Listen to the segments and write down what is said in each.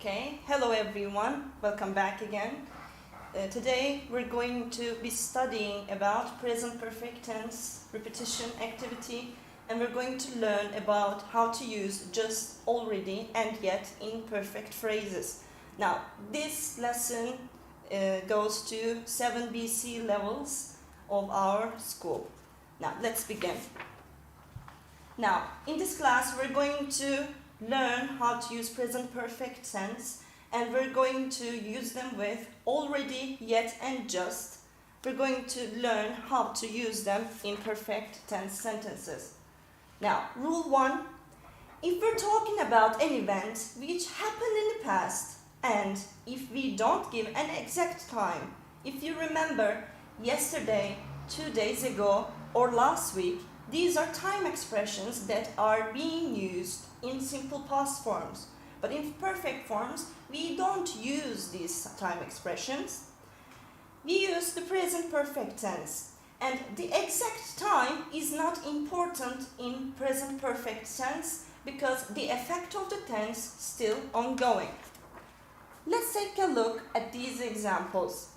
Okay, hello everyone, welcome back again. Today we're going to be studying about present perfect tense, repetition, activity, and we're going to learn about how to use just, already, and yet in perfect phrases. Now, this lesson goes to 7 BC levels of our school. Now, let's begin. Now, in this class we're going to learn how to use present perfect tense, and we're going to use them with already, yet, and just. We're going to learn how to use them in perfect tense sentences. Now, rule 1. If we're talking about an event which happened in the past, and if we don't give an exact time, if you remember yesterday, 2 days ago, or last week, these are time expressions that are being used in simple past forms. But in perfect forms, we don't use these time expressions. We use the present perfect tense. And the exact time is not important in present perfect tense because the effect of the tense is still ongoing. Let's take a look at these examples.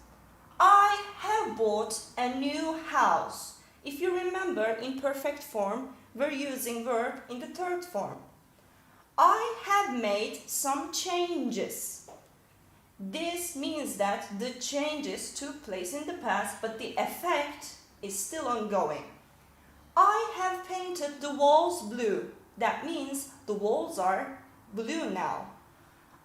I have bought a new house. If you remember, in perfect form, we're using verb in the third form. I have made some changes. This means that the changes took place in the past, but the effect is still ongoing. I have painted the walls blue. That means the walls are blue now.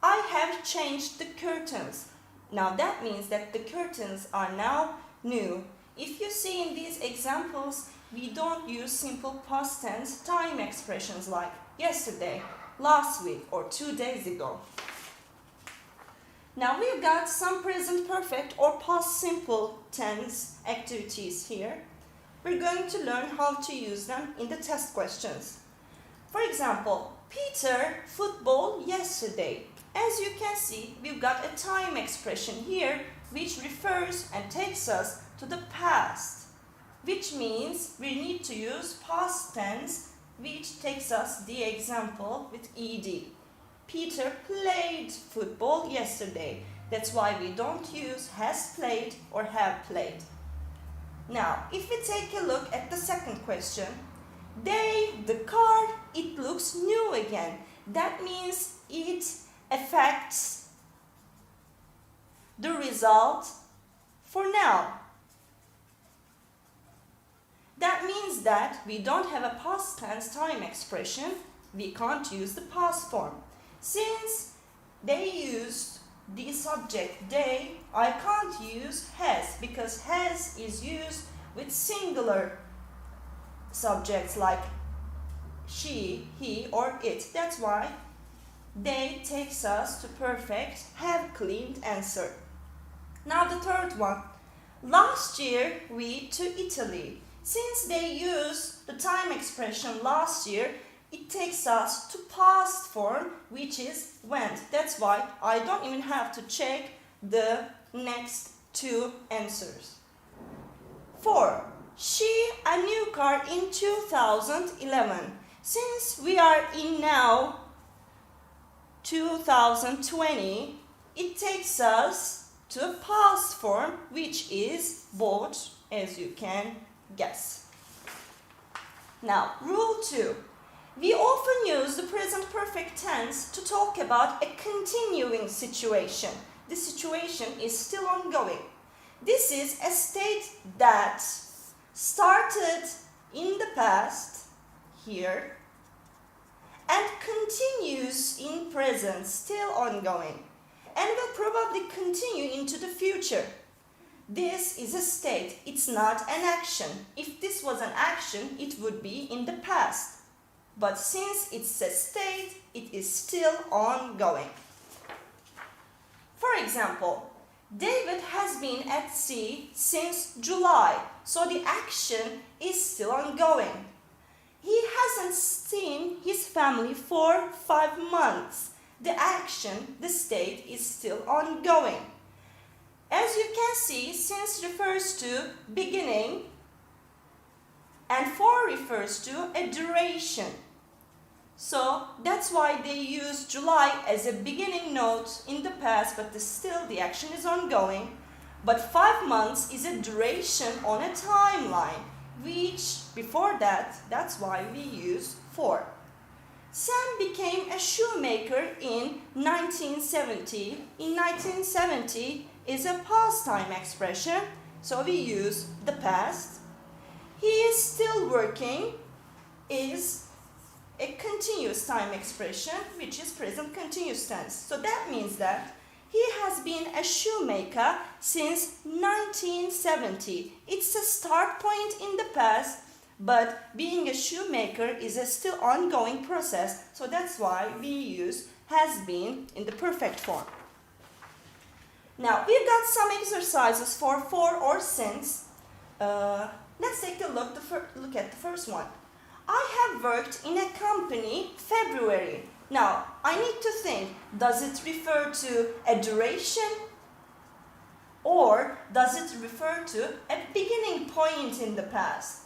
I have changed the curtains. Now that means that the curtains are now new. If you see in these examples, we don't use simple past tense time expressions like yesterday, last week, or 2 days ago. Now we've got some present perfect or past simple tense activities here. We're going to learn how to use them in the test questions. For example, Peter football yesterday. As you can see, we've got a time expression here which refers and takes us to the past, which means we need to use past tense, which takes us the example with ed. Peter played football yesterday. That's why we don't use has played or have played. Now, if we take a look at the second question, the car, it looks new again. That means it affects the result for now. That means that we don't have a past tense time expression. We can't use the past form. Since they used the subject they, I can't use has because has is used with singular subjects like she, he, or it. That's why they takes us to perfect have cleaned answer. Now the third one. Last year we to Italy. Since they use the time expression last year, it takes us to past form, which is went. That's why I don't even have to check the next two answers. 4. She a new car in 2011. Since we are in now 2020, it takes us to a past form, which is bought, as you can guess. Now, rule 2. We often use the present perfect tense to talk about a continuing situation. The situation is still ongoing. This is a state that started in the past, here, and continues in present, still ongoing, and will probably continue into the future. This is a state, it's not an action. If this was an action, it would be in the past. But since it's a state, it is still ongoing. For example, David has been at sea since July, so the action is still ongoing. He hasn't seen his family for 5 months. The action, the state, is still ongoing. As you can see, since refers to beginning and for refers to a duration. So that's why they use July as a beginning note in the past, but still the action is ongoing. But 5 months is a duration on a timeline, which before that, that's why we use for. Sam became a shoemaker in 1970. In 1970 is a past time expression, so we use the past. He is still working is a continuous time expression, which is present continuous tense. So that means that he has been a shoemaker since 1970. It's a start point in the past, but being a shoemaker is a still ongoing process. So that's why we use has been in the perfect form. Now, we've got some exercises for or since. Let's take a look at the first one. I have worked in a company February. Now, I need to think, does it refer to a duration or does it refer to a beginning point in the past?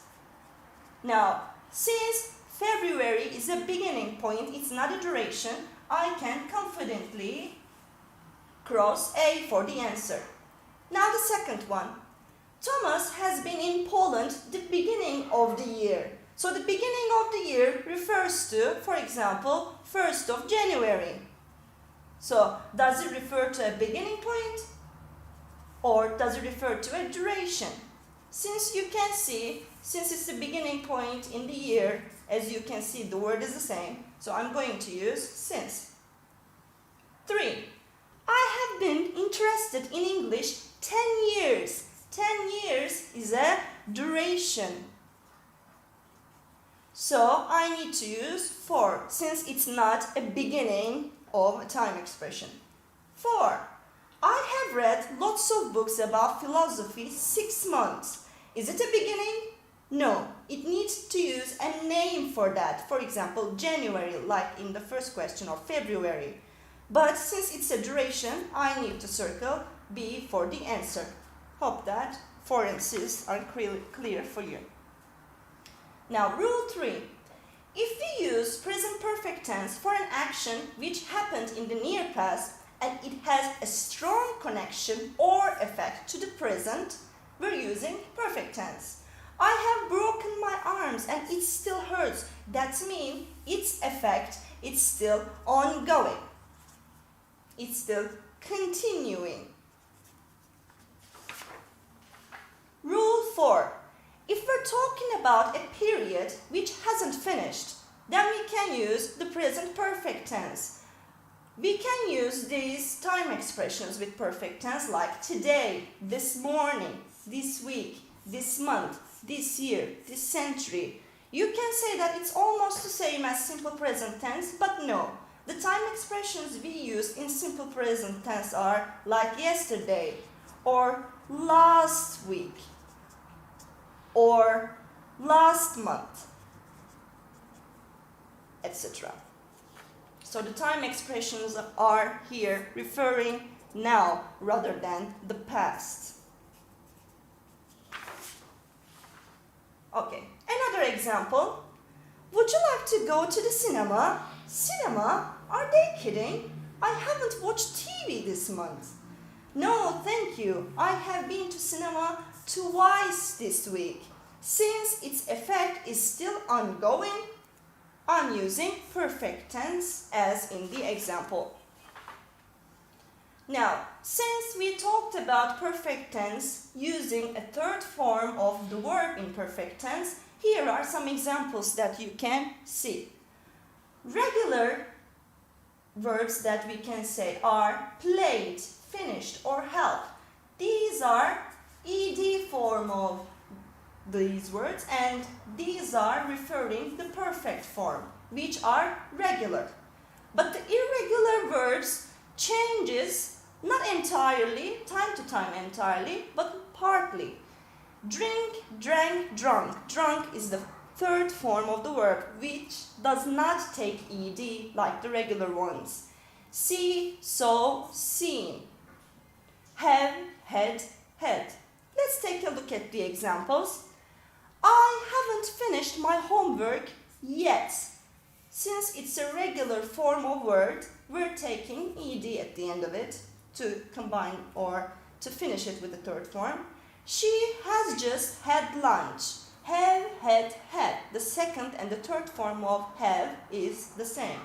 Now, since February is a beginning point, it's not a duration, I can confidently cross A for the answer. Now the second one. Thomas has been in Poland the beginning of the year. So the beginning of the year refers to, for example, 1st of January. So does it refer to a beginning point or does it refer to a duration? Since you can see, since it's the beginning point in the year, as you can see the word is the same, so I'm going to use since. 3. I have been interested in English 10 years. 10 years is a duration. So I need to use for, since it's not a beginning of a time expression. 4. I have read lots of books about philosophy 6 months. Is it a beginning? No, it needs to use a name for that. For example, January, like in the first question, or February. But since it's a duration, I need to circle B for the answer. Hope that for and since are clear for you. Now, rule 3. If we use present perfect tense for an action which happened in the near past and it has a strong connection or effect to the present, we're using perfect tense. I have broken my arms and it still hurts. That means its effect is still ongoing. It's still continuing. Rule 4. If we're talking about a period which hasn't finished, then we can use the present perfect tense. We can use these time expressions with perfect tense like today, this morning, this week, this month, this year, this century. You can say that it's almost the same as simple present tense, but no. The time expressions we use in simple present tense are like yesterday, or last week, or last month, etc. So the time expressions are here referring now rather than the past. Okay, another example. Would you like to go to the cinema? Cinema? Are they kidding? I haven't watched TV this month. No, thank you. I have been to cinema twice this week. Since its effect is still ongoing, I'm using perfect tense as in the example. Now, since we talked about perfect tense using a third form of the verb in perfect tense, here are some examples that you can see. Regular verbs that we can say are played, finished, or helped. These are ed form of these words, and these are referring the perfect form, which are regular. But the irregular verbs changes not entirely, time to time entirely, but partly. Drink, drank, drunk. Drunk is the third form of the verb, which does not take ed like the regular ones. See, saw, seen. Have, had, had. Let's take a look at the examples. I haven't finished my homework yet. Since it's a regular form of word, we're taking ed at the end of it to combine or to finish it with the third form. She has just had lunch. Have, had. The second and the third form of have is the same.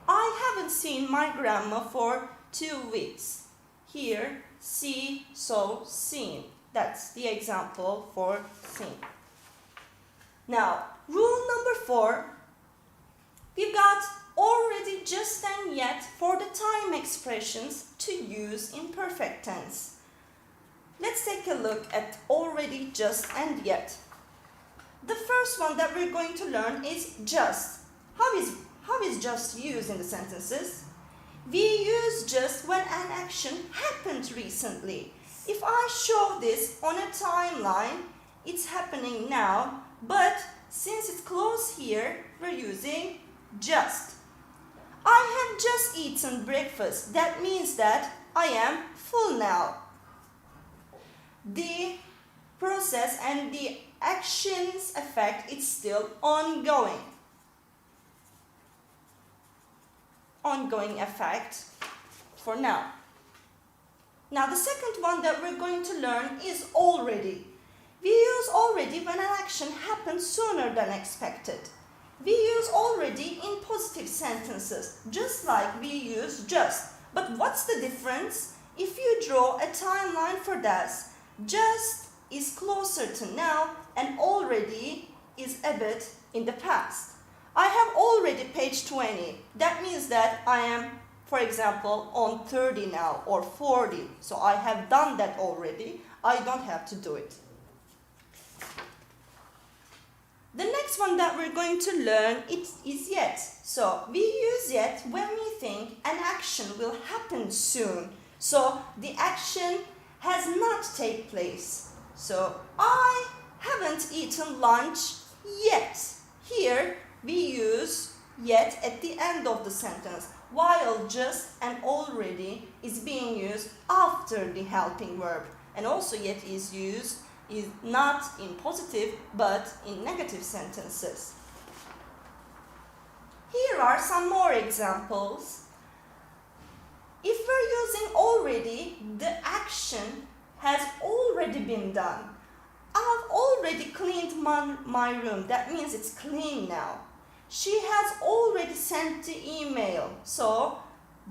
I haven't seen my grandma for 2 weeks. Here, see, saw, seen. That's the example for seen. Now, rule number 4. We've got already, just, and yet for the time expressions to use in perfect tense. Let's take a look at already, just, and yet. The first one that we're going to learn is just. How is just used in the sentences? We use just when an action happened recently. If I show this on a timeline, it's happening now, but since it's close here, we're using just. I have just eaten breakfast. That means that I am full now. The process and the action's effect is still ongoing. Ongoing effect for now. Now the second one that we're going to learn is already. We use already when an action happens sooner than expected. We use already in positive sentences, just like we use just. But what's the difference? If you draw a timeline for this, just is closer to now and already is a bit in the past. I have already page 20. That means that I am, for example, on 30 now or 40. So I have done that already. I don't have to do it. The next one that we're going to learn is yet. So we use yet when we think an action will happen soon. So the action has not taken place. So I haven't eaten lunch yet. Here we use yet at the end of the sentence, while just and already is being used after the helping verb. And also yet is used is not in positive but in negative sentences. Here are some more examples. If we're using already, the action has already been done. I've already cleaned my room. That means it's clean now. She has already sent the email. So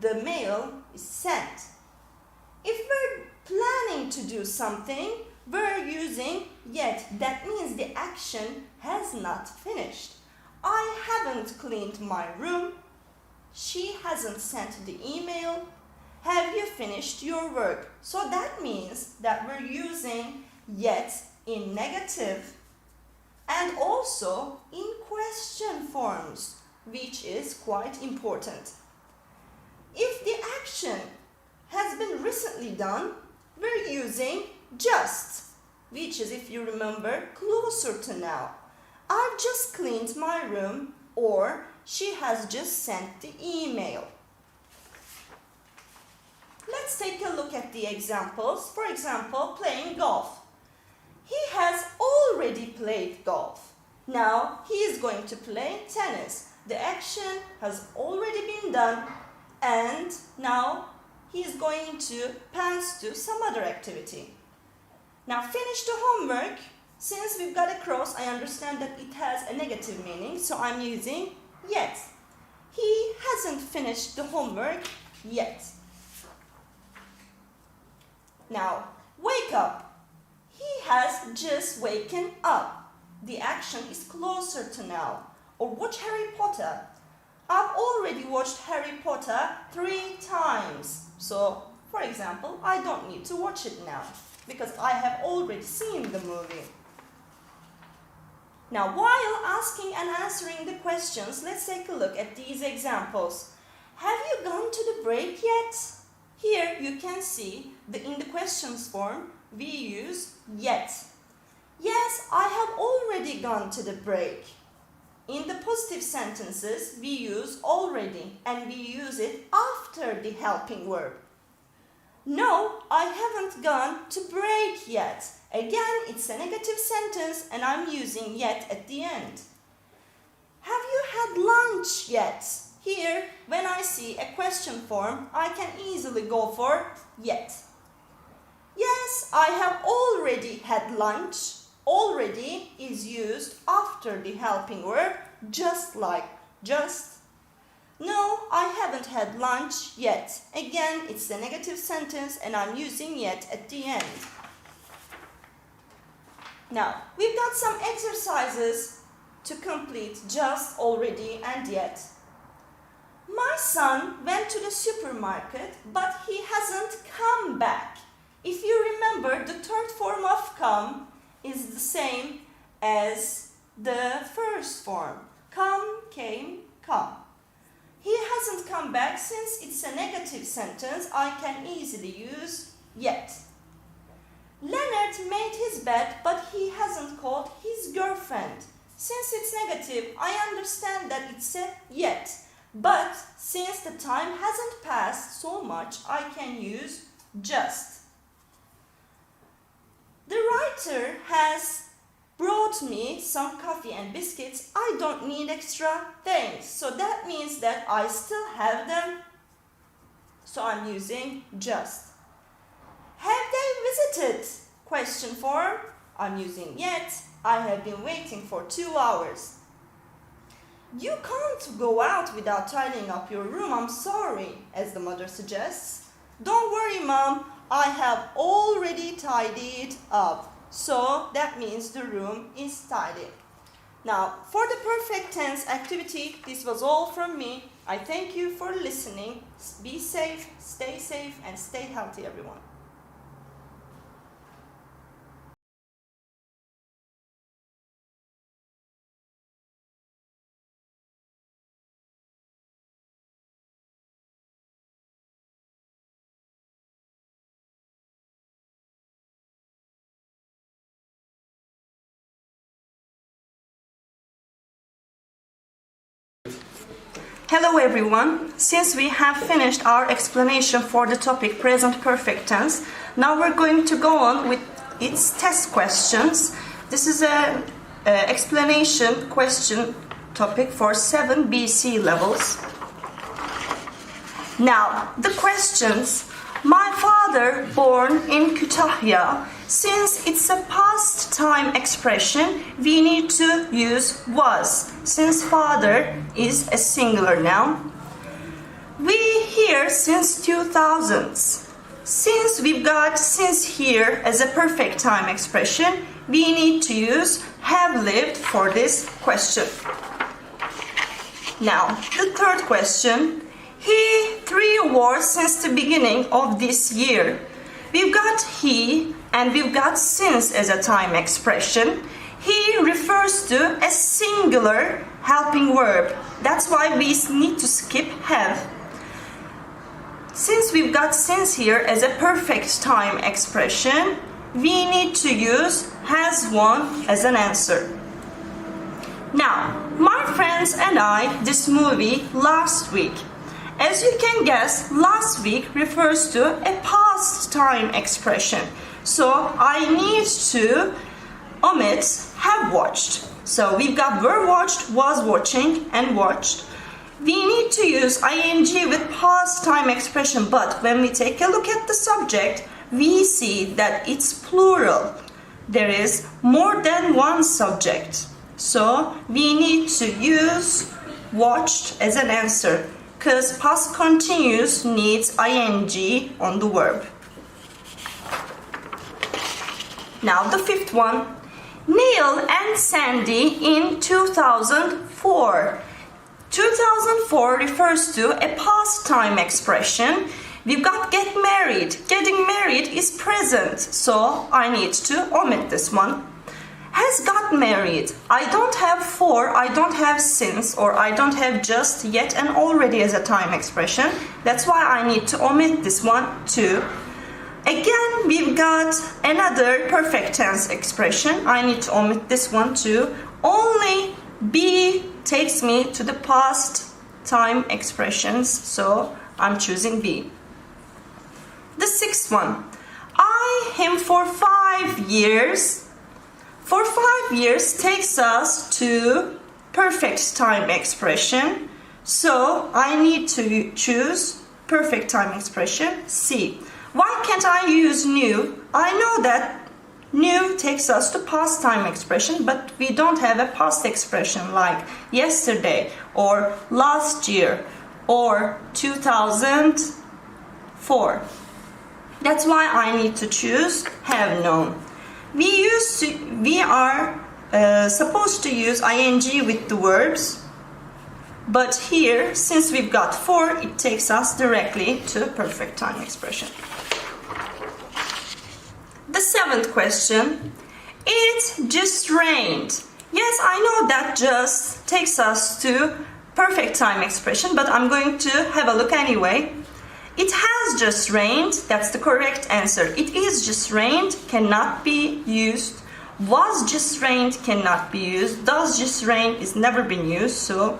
the mail is sent. If we're planning to do something, we're using yet. That means the action has not finished. I haven't cleaned my room. She hasn't sent the email. Have you finished your work? So that means that we're using yet in negative and also in question forms, which is quite important. If the action has been recently done, we're using just, which is, if you remember, closer to now. I've just cleaned my room, or she has just sent the email. Let's take a look at the examples. For example, playing golf. He has already played golf. Now he is going to play tennis. The action has already been done, and now he is going to pass to some other activity. Now finish the homework. Since we've got a cross, I understand that it has a negative meaning, so I'm using yet. He hasn't finished the homework yet. Now, wake up. He has just waken up. The action is closer to now. Or watch Harry Potter. I've already watched Harry Potter 3 times. So, for example, I don't need to watch it now because I have already seen the movie. Now, while asking and answering the questions, let's take a look at these examples. Have you gone to the break yet? Here you can see in the questions form, we use yet. Yes, I have already gone to the break. In the positive sentences, we use already and we use it after the helping verb. No, I haven't gone to break yet. Again, it's a negative sentence and I'm using yet at the end. Have you had lunch yet? Here, when I see a question form, I can easily go for yet. Yes, I have already had lunch. Already is used after the helping verb, just like just. No, I haven't had lunch yet. Again, it's a negative sentence and I'm using yet at the end. Now, we've got some exercises to complete, just, already, and yet. My son went to the supermarket, but he hasn't come back. If you remember, the third form of come is the same as the first form. Come, came, come. He hasn't come back. Since it's a negative sentence, I can easily use yet. Leonard made his bed, but he hasn't called his girlfriend. Since it's negative, I understand that it's a yet. But since the time hasn't passed so much, I can use just. The writer has brought me some coffee and biscuits. I don't need extra things. So that means that I still have them. So I'm using just. Have they visited? Question form. I'm using yet. I have been waiting for 2 hours. You can't go out without tidying up your room. I'm sorry, as the mother suggests. Don't worry, Mom. I have already tidied up. So that means the room is tidy. Now, for the perfect tense activity, this was all from me. I thank you for listening. Be safe, and stay healthy, everyone. Hello everyone. Since we have finished our explanation for the topic present perfect tense, now we're going to go on with its test questions. This is an explanation question topic for 7 BC levels. Now, the questions. My father born in Kütahya. Since it's a past time expression, we need to use was, since father is a singular noun. We here since 2000s. Since we've got since here as a perfect time expression, we need to use have lived for this question. Now, the third question. He 3 awards since the beginning of this year. We've got he and we've got since as a time expression. He refers to a singular helping verb. That's why we need to skip have. Since we've got since here as a perfect time expression, we need to use has won as an answer. Now, my friends and I this movie last week. As you can guess, last week refers to a past time expression. So I need to omit have watched. So we've got were watched, was watching, and watched. We need to use ing with past time expression, but when we take a look at the subject, we see that it's plural. There is more than one subject. So we need to use watched as an answer, because past continuous needs ing on the verb. Now the fifth one. Neil and Sandy in 2004. 2004 refers to a past time expression. We've got get married. Getting married is present, so I need to omit this one. Has got married. I don't have for, I don't have since, or I don't have just, yet, and already as a time expression. That's why I need to omit this one too. Again, we've got another perfect tense expression. I need to omit this one too. Only be takes me to the past time expressions, so I'm choosing be. The sixth one. I him for 5 years. For 5 years takes us to perfect time expression. So I need to choose perfect time expression C. Why can't I use new? I know that new takes us to past time expression, but we don't have a past expression like yesterday or last year or 2004. That's why I need to choose have known. We are supposed to use ing with the verbs, but here, since we've got 4, it takes us directly to perfect time expression. The 7th question, it just rained. Yes, I know that just takes us to perfect time expression, but I'm going to have a look anyway. It has just rained, that's the correct answer. It is just rained cannot be used. Was just rained cannot be used. Does just rain is never been used, so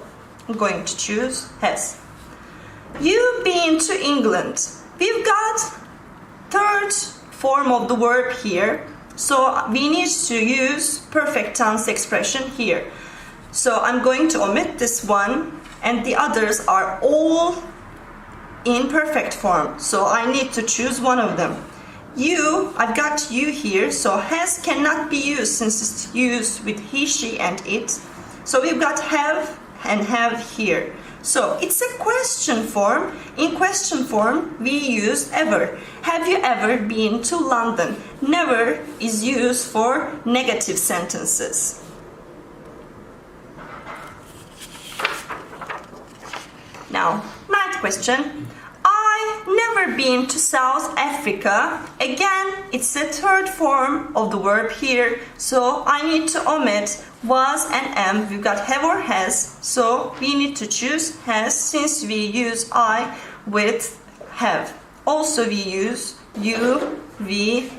I'm going to choose has. You've been to England. We've got third form of the verb here, so we need to use perfect tense expression here. So I'm going to omit this one, and the others are all in perfect form, so I need to choose one of them. You, I've got you here, so has cannot be used since it's used with he, she, and it. So we've got have and have here. So it's a question form. In question form, we use ever. Have you ever been to London? Never is used for negative sentences. Now, 9th question. I've never been to South Africa. Again, it's the third form of the verb here, so I need to omit was and am. We've got have or has, so we need to choose has since we use I with have. Also, we use you, we,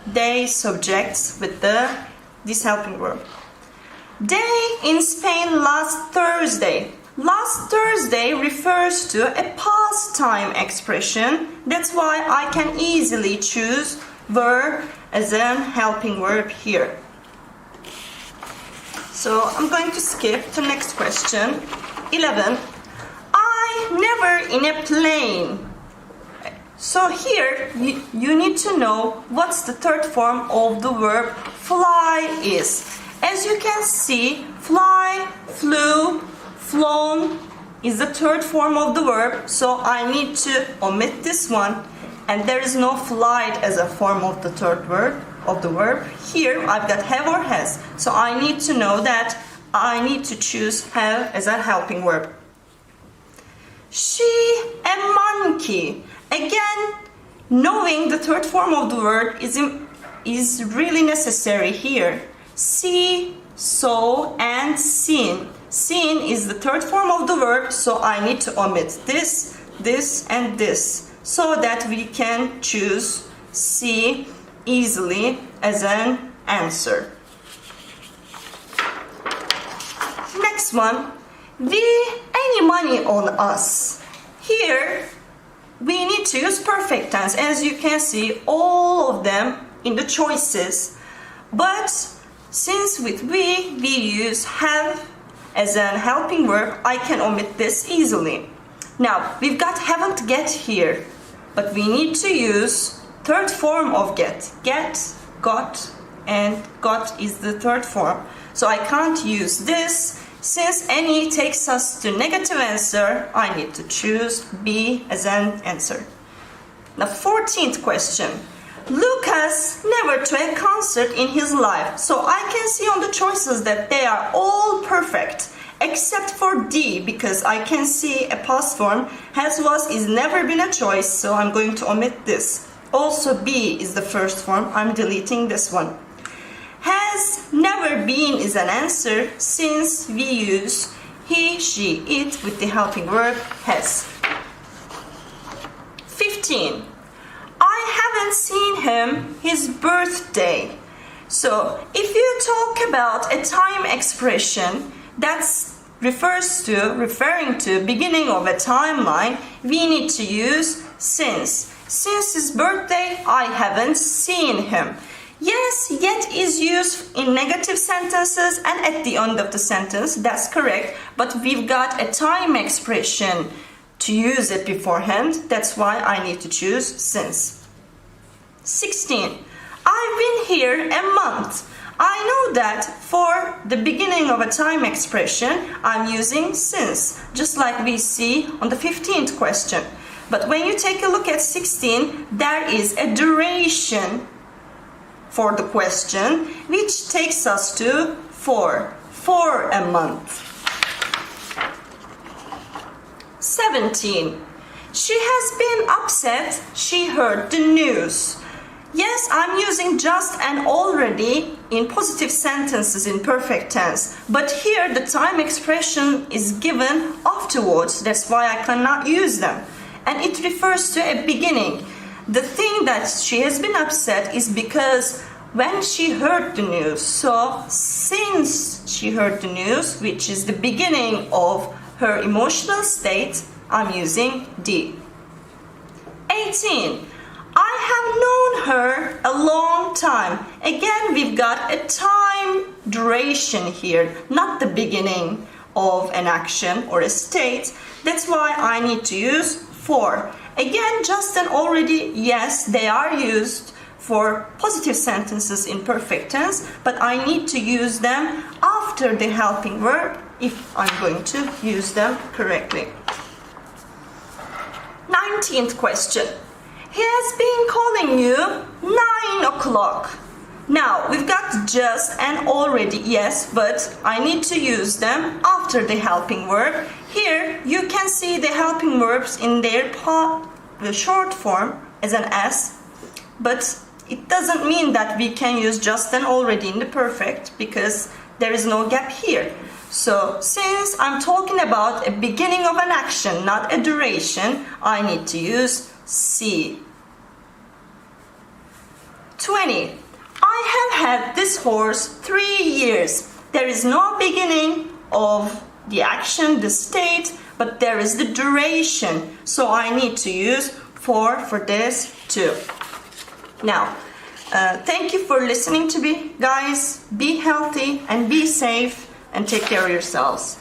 they subjects with this helping verb. Day in Spain last Thursday. Last Thursday refers to a past time expression. That's why I can easily choose were as an helping verb here. So I'm going to skip to next question. 11. I never in a plane. So here you need to know what's the third form of the verb fly is. As you can see, fly, flew, flown is the third form of the verb, so I need to omit this one, and there is no flight as a form of the third word of the verb. Here I've got have or has, so I need to know that I need to choose have as a helping verb. She a monkey. Again, knowing the third form of the word is really necessary here. See, saw, and seen. Seen is the third form of the verb, so I need to omit this, and this, so that we can choose see easily as an answer. Next one, any money on us. Here, we need to use perfect tense, as you can see all of them in the choices, but since with we use have as an helping verb, I can omit this easily. Now, we've got haven't get here, but we need to use third form of get. Get, got, and got is the third form. So I can't use this. Since any takes us to negative answer, I need to choose be as an answer. Now, 14th question. Lucas never to a concert in his life. So I can see on the choices that they are all perfect, except for D, because I can see a past form. Has, was, is never been a choice, so I'm going to omit this. Also, B is the first form. I'm deleting this one. Has never been is an answer since we use he, she, it with the helping verb has. 15. I haven't seen him his birthday. So if you talk about a time expression that's referring to beginning of a timeline, we need to use since. Since his birthday, I haven't seen him. Yes, yet is used in negative sentences and at the end of the sentence. That's correct. But we've got a time expression to use it beforehand. That's why I need to choose since. 16. I've been here a month. I know that for the beginning of a time expression, I'm using since, just like we see on the 15th question. But when you take a look at 16, there is a duration for the question, which takes us to for a month. 17. She has been upset. She heard the news. Yes, I'm using just and already in positive sentences in perfect tense. But here the time expression is given afterwards. That's why I cannot use them. And it refers to a beginning. The thing that she has been upset is because when she heard the news. So since she heard the news, which is the beginning of her emotional state, I'm using D. 18. I have known her a long time. Again, we've got a time duration here, not the beginning of an action or a state. That's why I need to use for. Again, just and already, yes, they are used for positive sentences in perfect tense, but I need to use them after the helping verb if I'm going to use them correctly. 19th question. He has been calling you 9 o'clock. Now, we've got just and already, yes, but I need to use them after the helping verb. Here, you can see the helping verbs in their short form as an S, but it doesn't mean that we can use just and already in the perfect because there is no gap here. So, since I'm talking about a beginning of an action, not a duration, I need to use C. 20. I have had this horse 3 years. There is no beginning of the action, the state, but there is the duration. So I need to use for this too. Now, thank you for listening to me, guys. Be healthy and be safe and take care of yourselves.